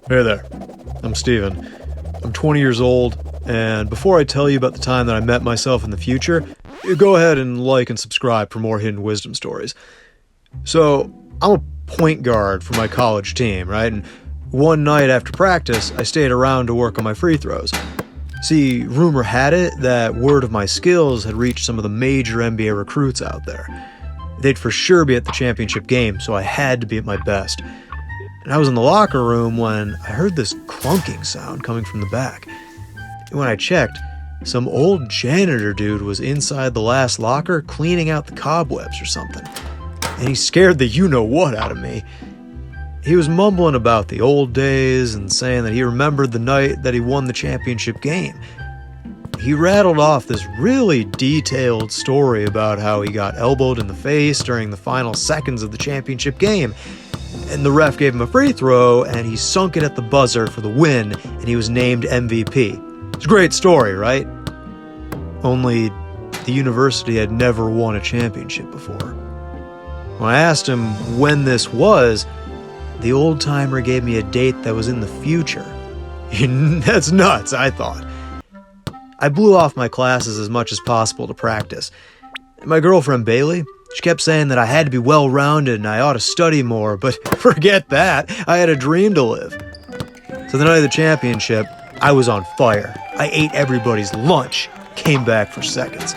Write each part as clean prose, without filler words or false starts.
Hey there, I'm Steven. I'm 20 years old, and before I tell you about the time that I met myself in the future, go ahead and like and subscribe for more hidden wisdom stories. So, I'm a point guard for my college team, right? And one night after practice, I stayed around to work on my free throws. See, rumor had it that word of my skills had reached some of the major NBA recruits out there. They'd for sure be at the championship game, so I had to be at my best. And I was in the locker room when I heard this clunking sound coming from the back. And when I checked, some old janitor dude was inside the last locker cleaning out the cobwebs or something. And he scared the you-know-what out of me. He was mumbling about the old days and saying that he remembered the night that he won the championship game. He rattled off this really detailed story about how he got elbowed in the face during the final seconds of the championship game. And the ref gave him a free throw, and he sunk it at the buzzer for the win, and he was named MVP. It's a great story, right? Only the university had never won a championship before. When I asked him when this was, the old-timer gave me a date that was in the future. That's nuts, I thought. I blew off my classes as much as possible to practice. My girlfriend, Bailey, she kept saying that I had to be well-rounded and I ought to study more, but forget that. I had a dream to live. So the night of the championship, I was on fire. I ate everybody's lunch, came back for seconds.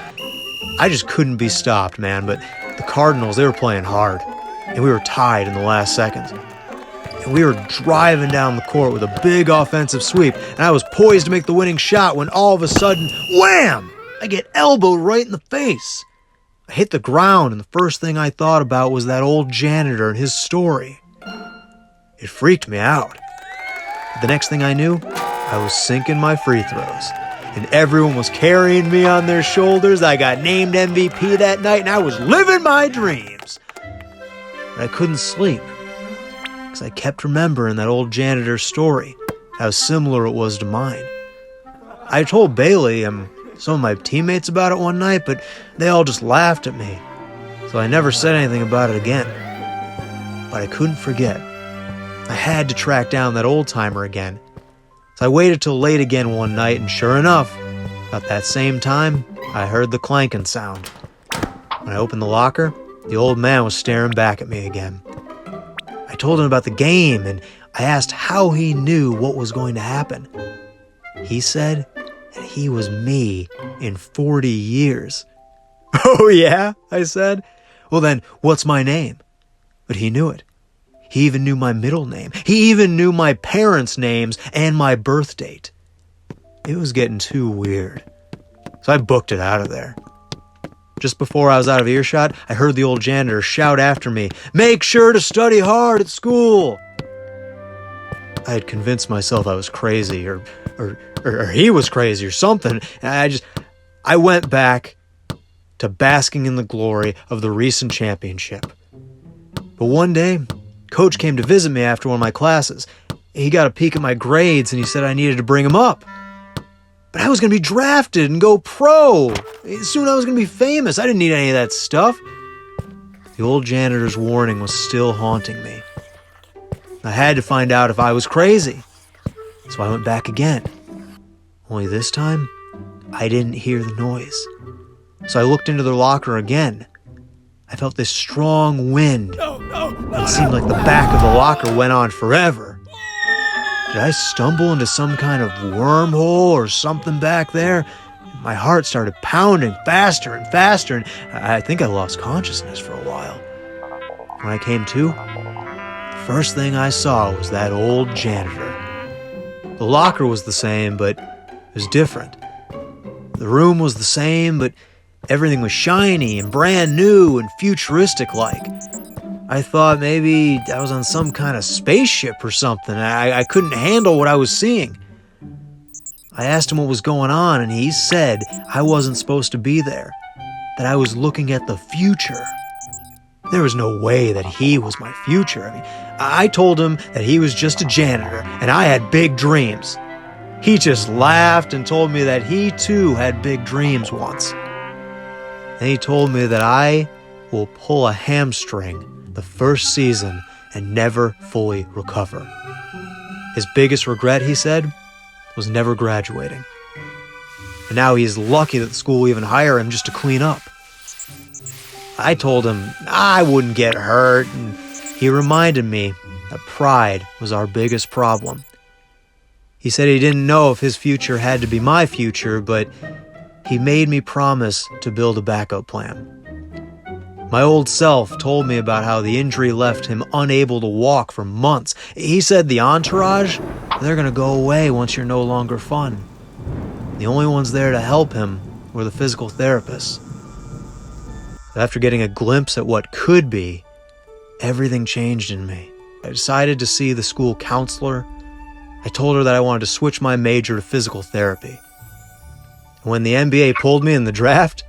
I just couldn't be stopped, man, but the Cardinals, they were playing hard, and we were tied in the last seconds. And we were driving down the court with a big offensive sweep, and I was poised to make the winning shot when all of a sudden, wham! I get elbowed right in the face. I hit the ground, and the first thing I thought about was that old janitor and his story. It freaked me out. But the next thing I knew, I was sinking my free throws, and everyone was carrying me on their shoulders. I got named MVP that night, and I was living my dreams. But I couldn't sleep, because I kept remembering that old janitor's story, how similar it was to mine. I told Bailey and some of my teammates about it one night, but they all just laughed at me, so I never said anything about it again. But I couldn't forget. I had to track down that old-timer again. So I waited till late again one night, and sure enough, about that same time, I heard the clanking sound. When I opened the locker, the old man was staring back at me again. I told him about the game, and I asked how he knew what was going to happen. He said that he was me in 40 years. Oh yeah, I said. Well then, what's my name? But he knew it. He even knew my middle name. He even knew my parents' names and my birth date. It was getting too weird. So I booked it out of there. Just before I was out of earshot, I heard the old janitor shout after me, "Make sure to study hard at school." I had convinced myself I was crazy, or he was crazy or something. And I went back to basking in the glory of the recent championship. But one day, Coach came to visit me after one of my classes. He got a peek at my grades and he said I needed to bring them up. But I was going to be drafted and go pro. Soon I was going to be famous. I didn't need any of that stuff. The old janitor's warning was still haunting me. I had to find out if I was crazy. So I went back again. Only this time, I didn't hear the noise. So I looked into the locker again. I felt this strong wind. It seemed like the back of the locker went on forever. Did I stumble into some kind of wormhole or something back there? My heart started pounding faster and faster, and I think I lost consciousness for a while. When I came to, the first thing I saw was that old janitor. The locker was the same, but it was different. The room was the same, but everything was shiny and brand new and futuristic-like. I thought maybe I was on some kind of spaceship or something. I couldn't handle what I was seeing. I asked him what was going on, and he said I wasn't supposed to be there, that I was looking at the future. There was no way that he was my future. I told him that he was just a janitor, and I had big dreams. He just laughed and told me that he too had big dreams once. And he told me that I will pull a hamstring the first season and never fully recover. His biggest regret, he said, was never graduating. And now he's lucky that the school will even hire him just to clean up. I told him I wouldn't get hurt, and he reminded me that pride was our biggest problem. He said he didn't know if his future had to be my future, but he made me promise to build a backup plan. My old self told me about how the injury left him unable to walk for months. He said the entourage, they're going to go away once you're no longer fun. The only ones there to help him were the physical therapists. After getting a glimpse at what could be, everything changed in me. I decided to see the school counselor. I told her that I wanted to switch my major to physical therapy. When the NBA pulled me in the draft,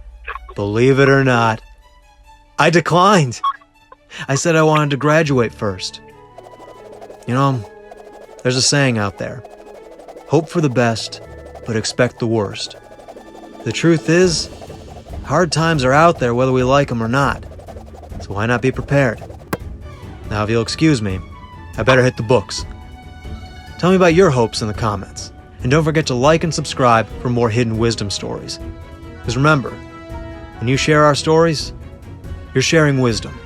believe it or not, I declined. I said I wanted to graduate first. You know, there's a saying out there, hope for the best, but expect the worst. The truth is, hard times are out there whether we like them or not, so why not be prepared? Now, if you'll excuse me, I better hit the books. Tell me about your hopes in the comments, and don't forget to like and subscribe for more hidden wisdom stories. Because remember, when you share our stories, you're sharing wisdom.